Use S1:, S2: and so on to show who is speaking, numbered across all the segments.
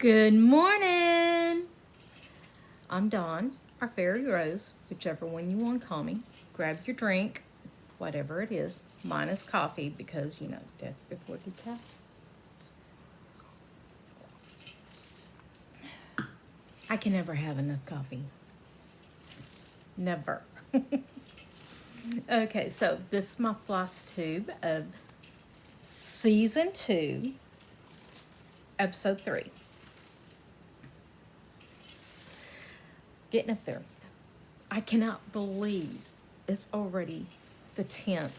S1: Good morning. I'm Dawn, our fairy rose, whichever one you want to call me. Grab your drink, whatever it is. Mine is coffee because, you know, death before decaf. I can never have enough coffee. Never. Okay, so this is my floss tube of season 2, episode 3. Getting up there. I cannot believe it's already the 10th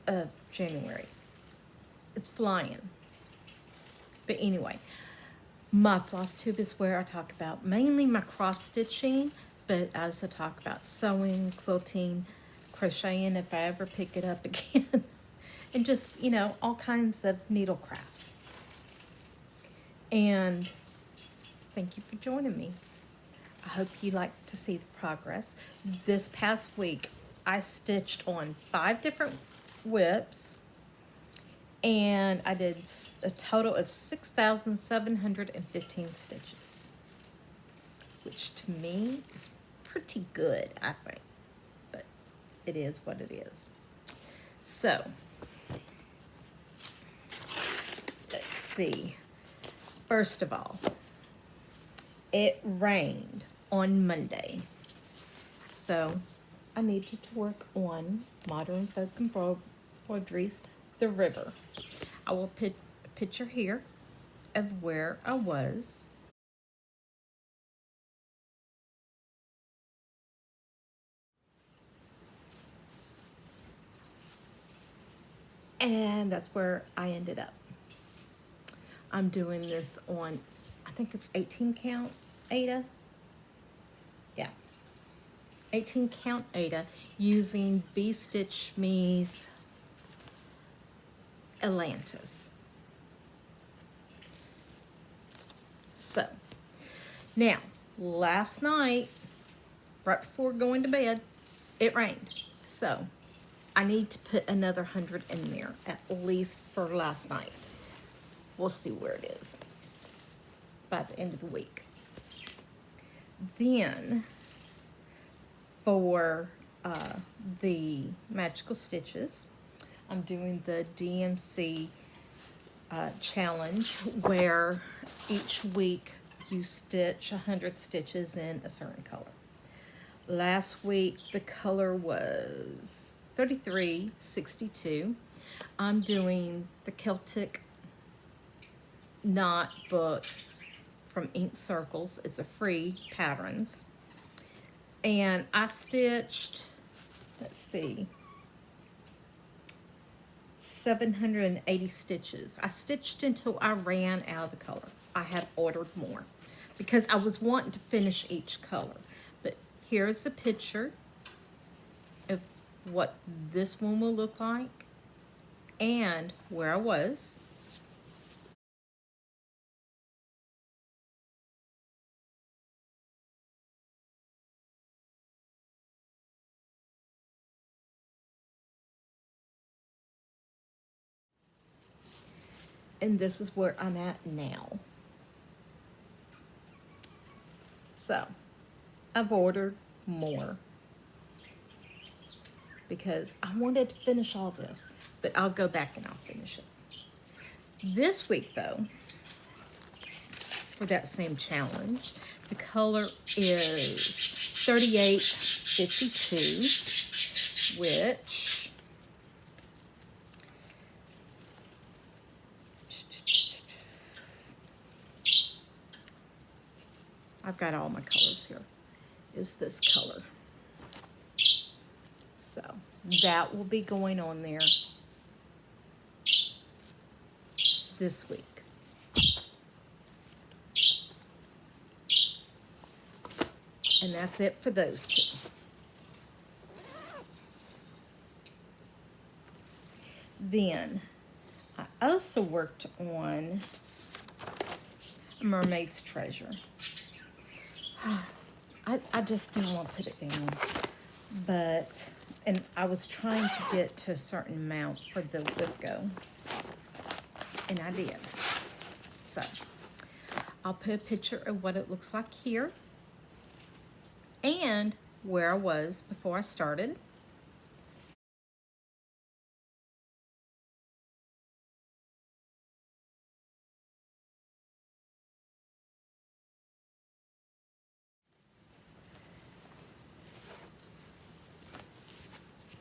S1: of January. It's flying. But anyway, my floss tube is where I talk about mainly my cross stitching, but I also talk about sewing, quilting, crocheting if I ever pick it up again, and just, you know, all kinds of needle crafts. And thank you for joining me. I hope you like to see the progress. This past week, I stitched on 5 different whips, and I did a total of 6,715 stitches, which to me is pretty good, I think, but it is what it is. So, let's see. First of all, it rained on Monday, so I needed to work on Modern Folk Embroideries, The River. I will put a picture here of where I was. And that's where I ended up. I'm doing this on, I think it's 18 count Ada. Yeah, 18 count Ada using BeStitchMe's Atlantis. So, now, last night, right before going to bed, it rained. So, I need to put another 100 in there, at least for last night. We'll see where it is by the end of the week. Then, for the magical stitches, I'm doing the DMC challenge, where each week you stitch 100 stitches in a certain color. Last week the color was 3362. I'm doing the Celtic knot book from Ink Circles. It's a free patterns, and I stitched, let's see, 780 stitches. I stitched until I ran out of the color. I had ordered more because I was wanting to finish each color. But here's a picture of what this one will look like and where I was. And this is where I'm at now. So, I've ordered more because I wanted to finish all this, but I'll go back and I'll finish it. This week, though, for that same challenge, the color is 3852, which I've got all my colors here, is this color. So that will be going on there this week. And that's it for those 2. Then I also worked on Mermaid's Treasure. I just didn't want to put it down, but, and I was trying to get to a certain amount for the whip go, and I did. So I'll put a picture of what it looks like here and where I was before I started.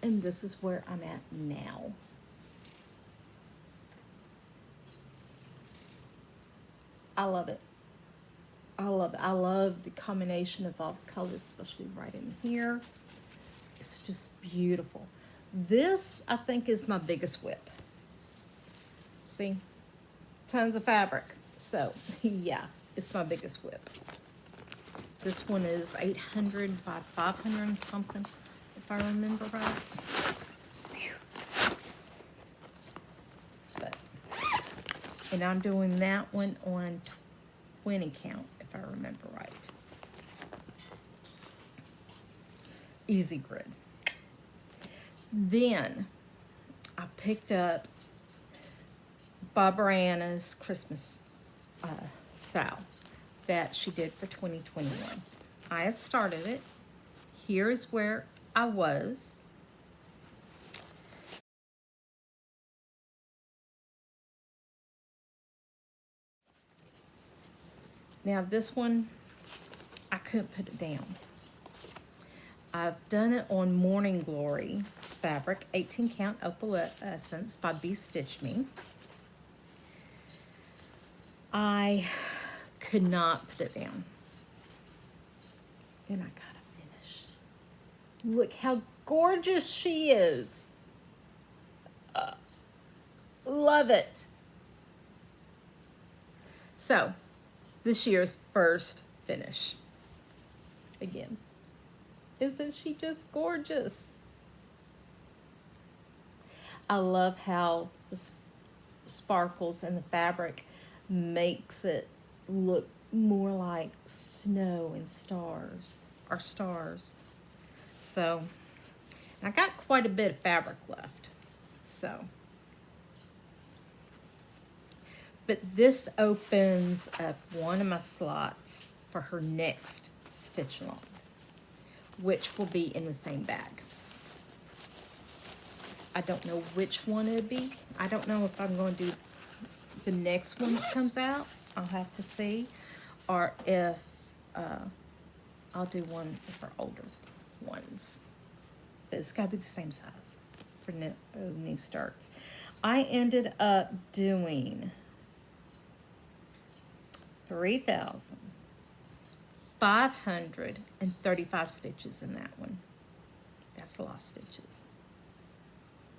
S1: And this is where I'm at now. I love it. I love it. I love the combination of all the colors, especially right in here. It's just beautiful. This, I think, is my biggest whip. See? Tons of fabric. So, yeah, it's my biggest whip. This one is 800 by 500 and something, if I remember right. But, and I'm doing that one on 20 count, if I remember right. Easy grid. Then I picked up Barbara's Christmas sow that she did for 2021. I had started it. Here's where I was. Now this one, I couldn't put it down. I've done it on Morning Glory fabric, 18 count opalescence by BeStitchMe. I could not put it down. And I gotta finish. Look how gorgeous she is. Love it. So, this year's first finish. Again. Isn't she just gorgeous? I love how the sparkles in the fabric makes it look more like snow and stars, or stars. So, I got quite a bit of fabric left. So, but this opens up one of my slots for her next stitch along, which will be in the same bag. I don't know which one it'll be. I don't know if I'm going to do the next one that comes out. I'll have to see. Or if I'll do one for older ones. But it's got to be the same size for new starts. I ended up doing 3,535 stitches in that one. That's a lot of stitches.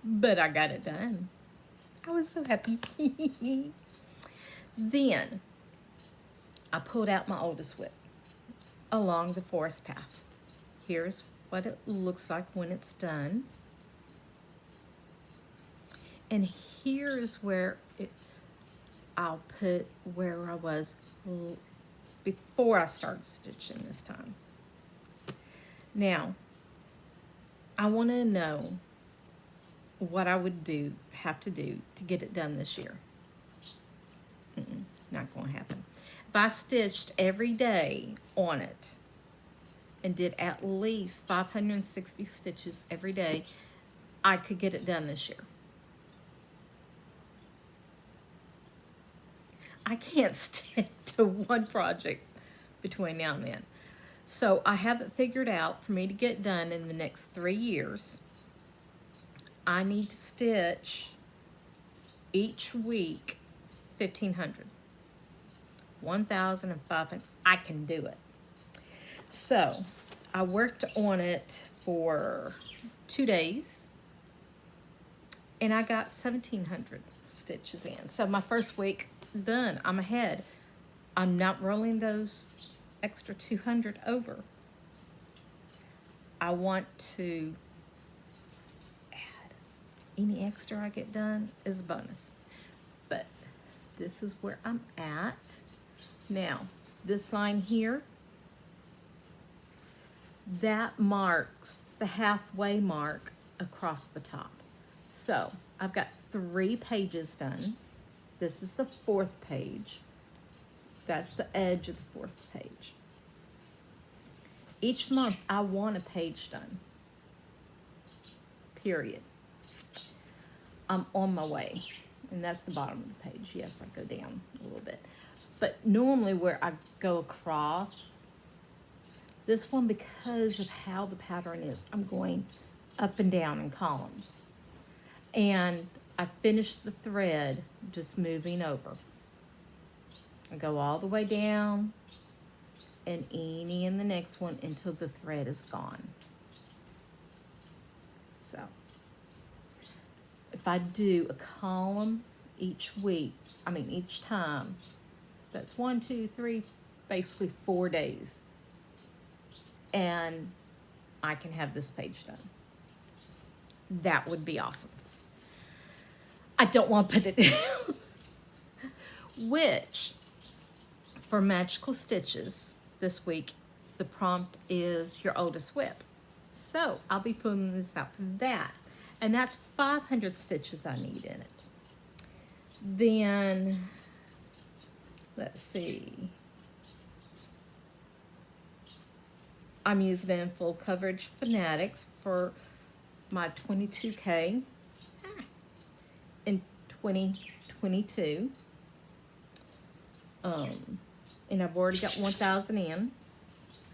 S1: But I got it done. I was so happy. Then I pulled out my oldest whip along the forest path. Here's what it looks like when it's done. And here is where I'll put where I was before I started stitching this time. Now, I want to know what I would have to do to get it done this year. Not going to happen. If I stitched every day on it and did at least 560 stitches every day, I could get it done this year. I can't stick to one project between now and then. So I have it figured out for me to get done in the next 3 years. I need to stitch each week 1,500. 1,500. I can do it. So I worked on it for 2 days and I got 1,700 stitches in. So my first week done. I'm ahead. I'm not rolling those extra 200 over. I want to add any extra I get done is a bonus. But this is where I'm at. Now, this line here, that marks the halfway mark across the top. So I've got 3 pages done. This is the 4th page. That's the edge of the 4th page. Each month, I want a page done. Period. I'm on my way. And that's the bottom of the page. Yes, I go down a little bit. But normally where I go across, this one, because of how the pattern is, I'm going up and down in columns. And I finish the thread just moving over. I go all the way down and any in the next one until the thread is gone. So if I do a column each week, each time, that's 1, 2, 3, basically 4 days. And I can have this page done. That would be awesome. I don't want to put it down. Which, for Magical Stitches this week, the prompt is your oldest whip. So I'll be putting this out for that. And that's 500 stitches I need in it. Then, let's see. I'm using it in full coverage Fanatics for my 22K in 2022. And I've already got 1,000 in.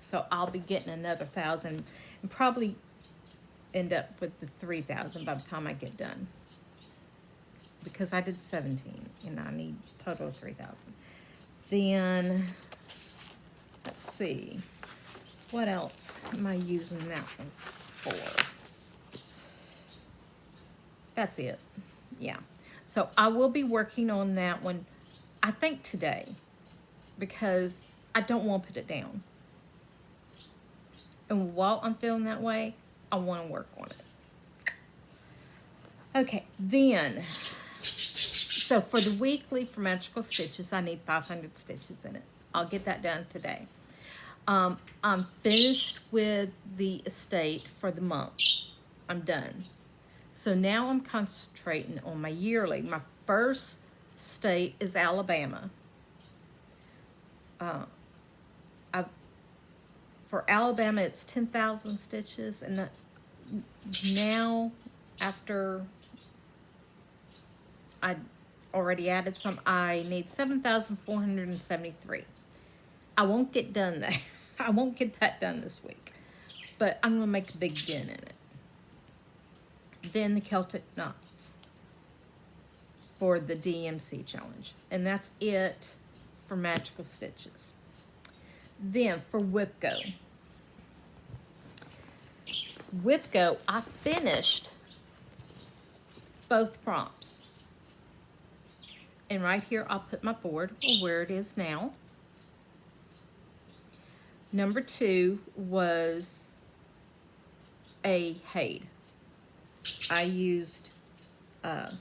S1: So I'll be getting another 1,000 and probably end up with the 3,000 by the time I get done. Because I did 17 and I need a total of 3,000. Then, let's see. What else am I using that one for? That's it. Yeah. So I will be working on that one, I think today, because I don't want to put it down. And while I'm feeling that way, I want to work on it. Okay, then, so for the weekly for Magical Stitches, I need 500 stitches in it. I'll get that done today. I'm finished with the estate for the month. I'm done. So now I'm concentrating on my yearly. My first state is Alabama. For Alabama, it's 10,000 stitches, and now after I already added some, I need 7,473. I won't get done that. I won't get that done this week, but I'm gonna make a big dent in it. Then the Celtic knots for the DMC challenge, and that's it for Magical Stitches. Then for WhipGo. WhipGo, I finished both prompts. And right here, I'll put my board where it is now. Number 2 was a HAED. I used a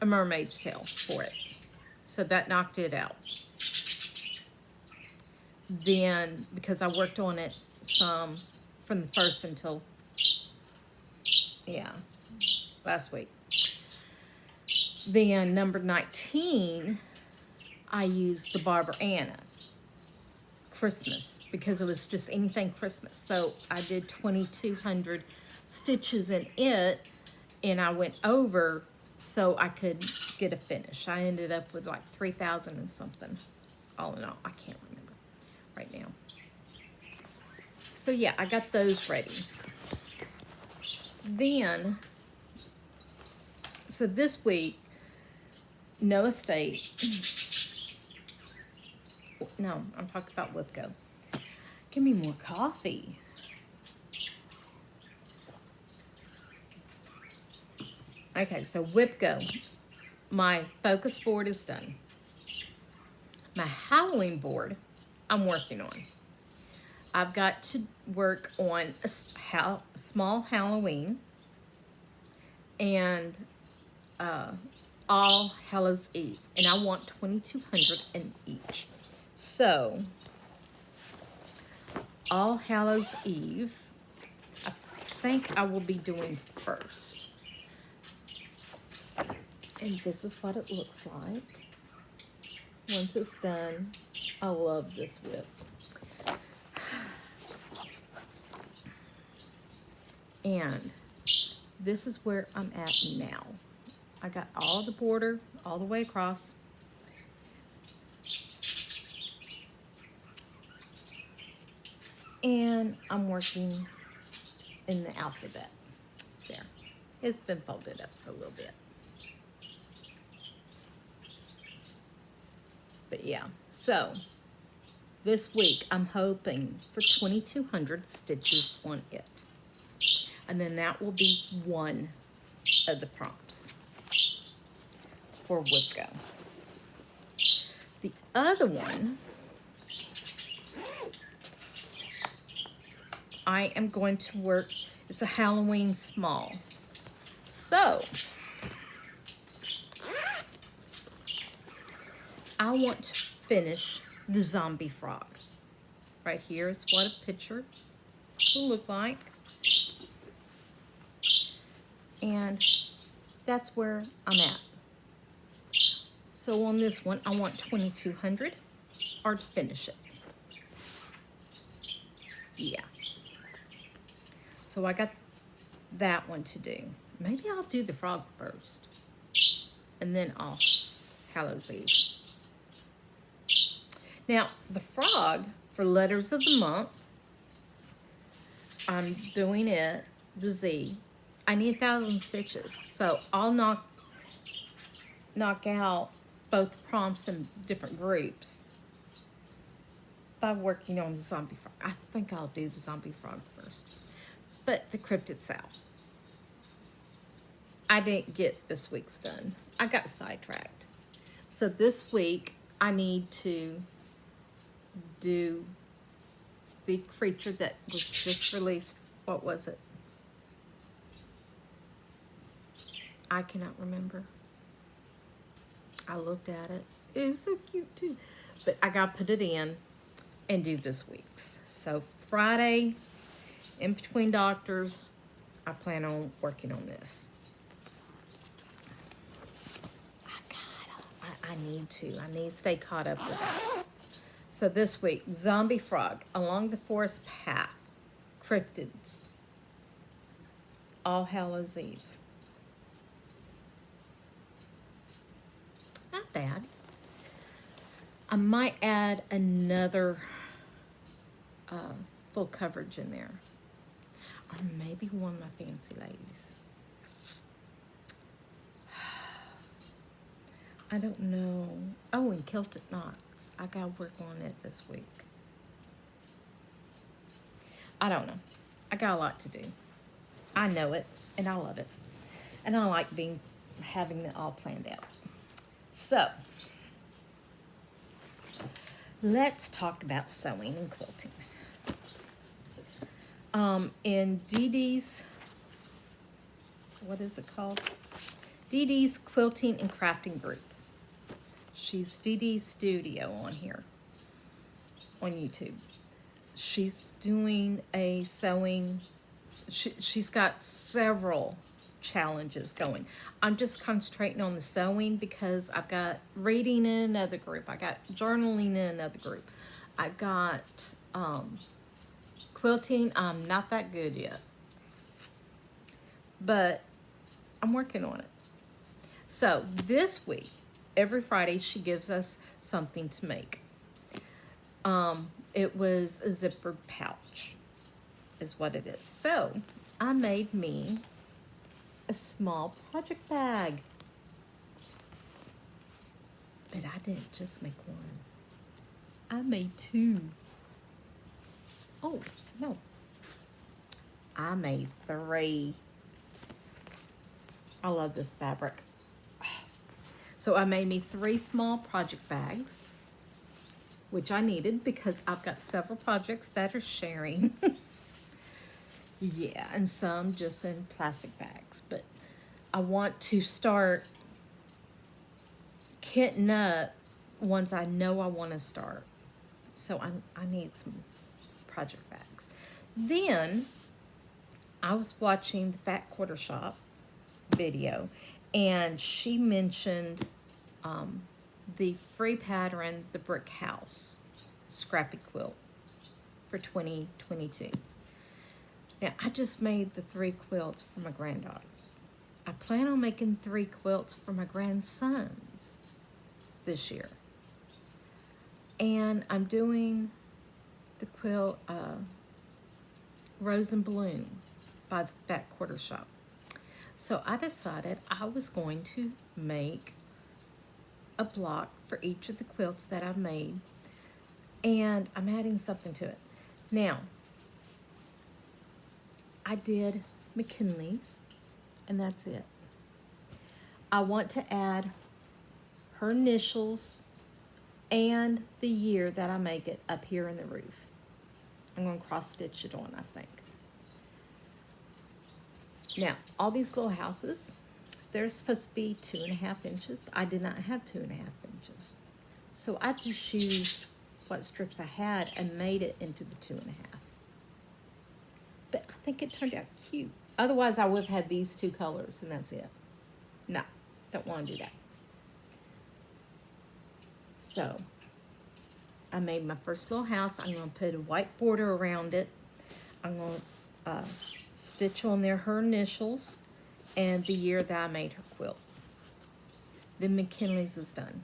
S1: mermaid's tail for it. So that knocked it out. Then, because I worked on it some from the 1st until, last week. Then number 19, I used the Barbara Anna Christmas because it was just anything Christmas. So I did 2,200 stitches in it, and I went over so I could get a finish. I ended up with like 3,000 and something. All in all, I can't remember right now. So yeah, I got those ready. Then, so this week, no estate. No, I'm talking about WhipGo. Give me more coffee. Okay, so WhipGo. My focus board is done. My Halloween board, I'm working on. I've got to work on a small Halloween and All Hallows Eve. And I want 2,200 in each. So, All Hallows Eve, I think I will be doing first. And this is what it looks like. once it's done. I love this whip. And this is where I'm at now. I got all the border all the way across. And I'm working in the alphabet there. It's been folded up for a little bit. But yeah, so this week I'm hoping for 2,200 stitches on it. And then that will be one of the prompts for WIPGO. The other one, I am going to work, it's a Halloween small. So, I want to finish the zombie frog. Right here is what a picture will look like. And that's where I'm at. So on this one, I want 2,200 or to finish it. Yeah. So I got that one to do. Maybe I'll do the frog first. And then I'll Hallows Eve. Now, the frog, for letters of the month, I'm doing it, the Z. I need 1,000 stitches. So I'll knock out both prompts in different groups by working on the zombie frog. I think I'll do the zombie frog first. But the cryptid's out. I didn't get this week's done. I got sidetracked. So this week, I need to do the creature that was just released. What was it? I cannot remember. I looked at it. It was so cute too. But I gotta put it in and do this week's. So Friday, in between doctors, I plan on working on this. I need to stay caught up with that. So this week, zombie frog, along the forest path, cryptids, All Hallows Eve. Not bad. I might add another full coverage in there. Or maybe one of my fancy ladies. I don't know. Oh, and Kilted Knots. I gotta work on it this week. I don't know. I got a lot to do. I know it, and I love it. And I like having it all planned out. So, let's talk about sewing and quilting. In Dee Dee's, what is it called? Dee Dee's Quilting and Crafting Group. She's Dee Dee's Studio on here, on YouTube. She's doing a sewing, she's got several challenges going. I'm just concentrating on the sewing because I've got reading in another group. I got journaling in another group. I got quilting. I'm not that good yet, but I'm working on it. So this week, every Friday, she gives us something to make. It was a zippered pouch, is what it is. So I made me a small project bag. But I didn't just make one. I made two. Oh, no. I made three. I love this fabric. So I made me 3 small project bags, which I needed because I've got several projects that are sharing. Yeah, and some just in plastic bags. But I want to start kitting up ones I know I want to start. So I need some project bags. Then I was watching the Fat Quarter Shop video, and she mentioned the free pattern, the Brick House Scrappy Quilt for 2022. Now, I just made the 3 quilts for my granddaughters. I plan on making 3 quilts for my grandsons this year. And I'm doing the quilt Rose and Bloom by the Fat Quarter Shop. So I decided I was going to make a block for each of the quilts that I've made, and I'm adding something to it. Now, I did McKinley's, and that's it. I want to add her initials and the year that I make it up here in the roof. I'm going to cross stitch it on, I think. Now, all these little houses, they're supposed to be 2.5 inches. I did not have 2.5 inches. So I just used what strips I had and made it into the 2.5. But I think it turned out cute. Otherwise, I would have had these 2 colors and that's it. No, don't want to do that. So I made my first little house. I'm going to put a white border around it. I'm going to stitch on there her initials and the year that I made her quilt. Then McKinley's is done.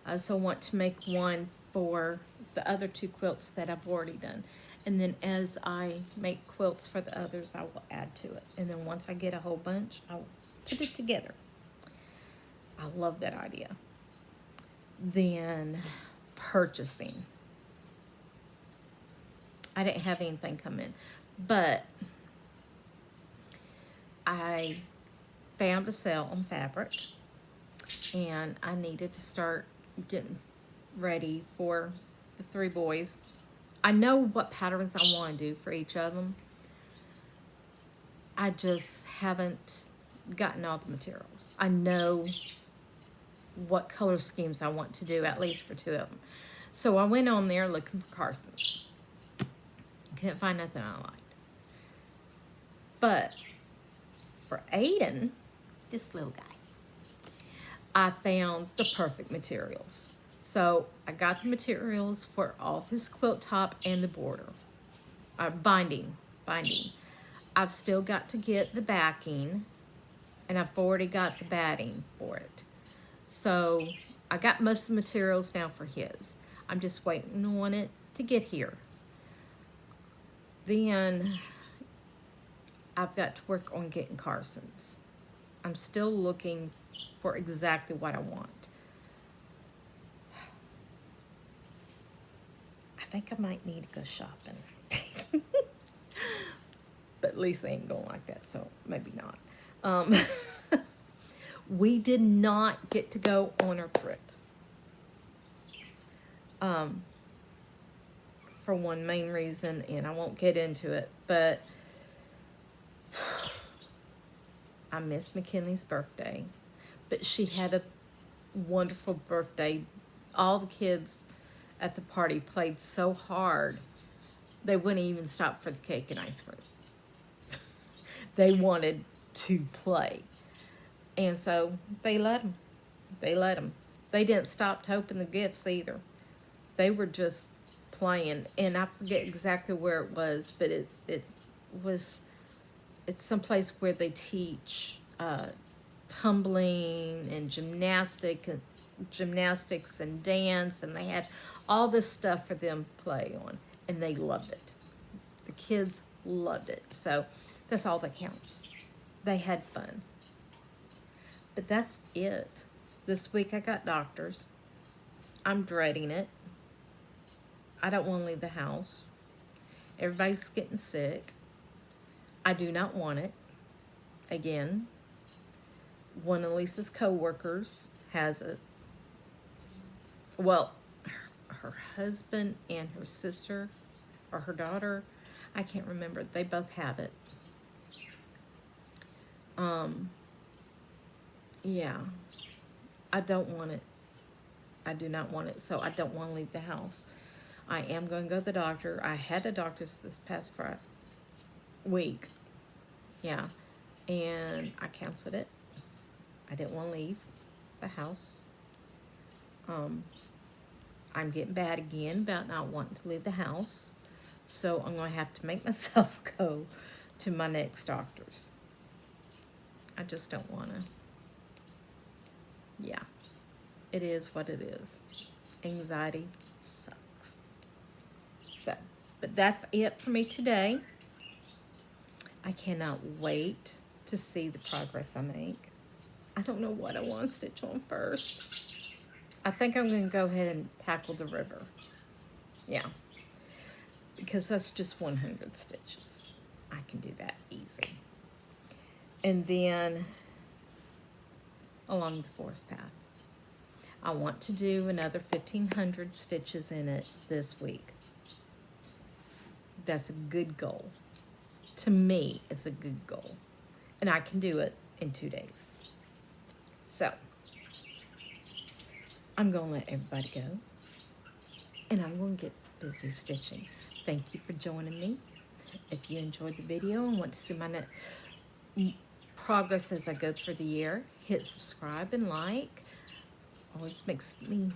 S1: I also want to make one for the other 2 quilts that I've already done. And then as I make quilts for the others, I will add to it. And then once I get a whole bunch, I'll put it together. I love that idea. Then purchasing. I didn't have anything come in, but I found a sale on fabric, and I needed to start getting ready for the 3 boys. I know what patterns I want to do for each of them. I just haven't gotten all the materials. I know what color schemes I want to do, at least for 2 of them. So I went on there looking for Carson's. Couldn't find nothing I liked. But for Aiden, this little guy, I found the perfect materials. So I got the materials for all of his quilt top and the border. Binding. I've still got to get the backing, and I've already got the batting for it. So I got most of the materials now for his. I'm just waiting on it to get here. Then I've got to work on getting Carson's. I'm still looking for exactly what I want. I think I might need to go shopping. But Lisa ain't going like that, so maybe not. We did not get to go on our trip. For one main reason, and I won't get into it, but I missed McKinley's birthday. But she had a wonderful birthday. All the kids at the party played so hard, they wouldn't even stop for the cake and ice cream. They wanted to play. And so they let them. They didn't stop to open the gifts either. They were just playing, and I forget exactly where it was, but it's someplace where they teach tumbling and gymnastics and dance, and they had all this stuff for them to play on, and they loved it. The kids loved it, so that's all that counts. They had fun. But that's it. This week I got doctors. I'm dreading it. I don't want to leave the house. Everybody's getting sick. I do not want it. Again, one of Lisa's co-workers has it. Well, her husband and her sister, or her daughter, I can't remember. They both have it. Yeah. I don't want it. I do not want it, so I don't want to leave the house. I am going to go to the doctor. I had a doctor's this past week. Yeah. And I canceled it. I didn't want to leave the house. I'm getting bad again about not wanting to leave the house. So I'm going to have to make myself go to my next doctor's. I just don't want to. Yeah, it is what it is. Anxiety sucks. So, but that's it for me today. I cannot wait to see the progress I make. I don't know what I want to stitch on first. I think I'm going to go ahead and tackle the river. Yeah, because that's just 100 stitches. I can do that easy. And then along the forest path, I want to do another 1,500 stitches in it this week. That's a good goal. To me, it's a good goal. And I can do it in 2 days. So, I'm going to let everybody go. And I'm going to get busy stitching. Thank you for joining me. If you enjoyed the video and want to see my progress as I go through the year, hit subscribe and like. Always makes me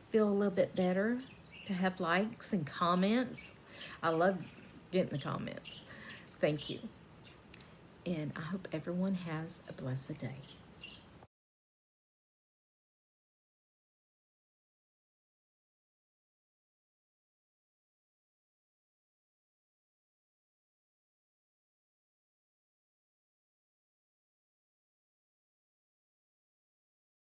S1: feel a little bit better to have likes and comments. I love getting the comments. Thank you. And I hope everyone has a blessed day.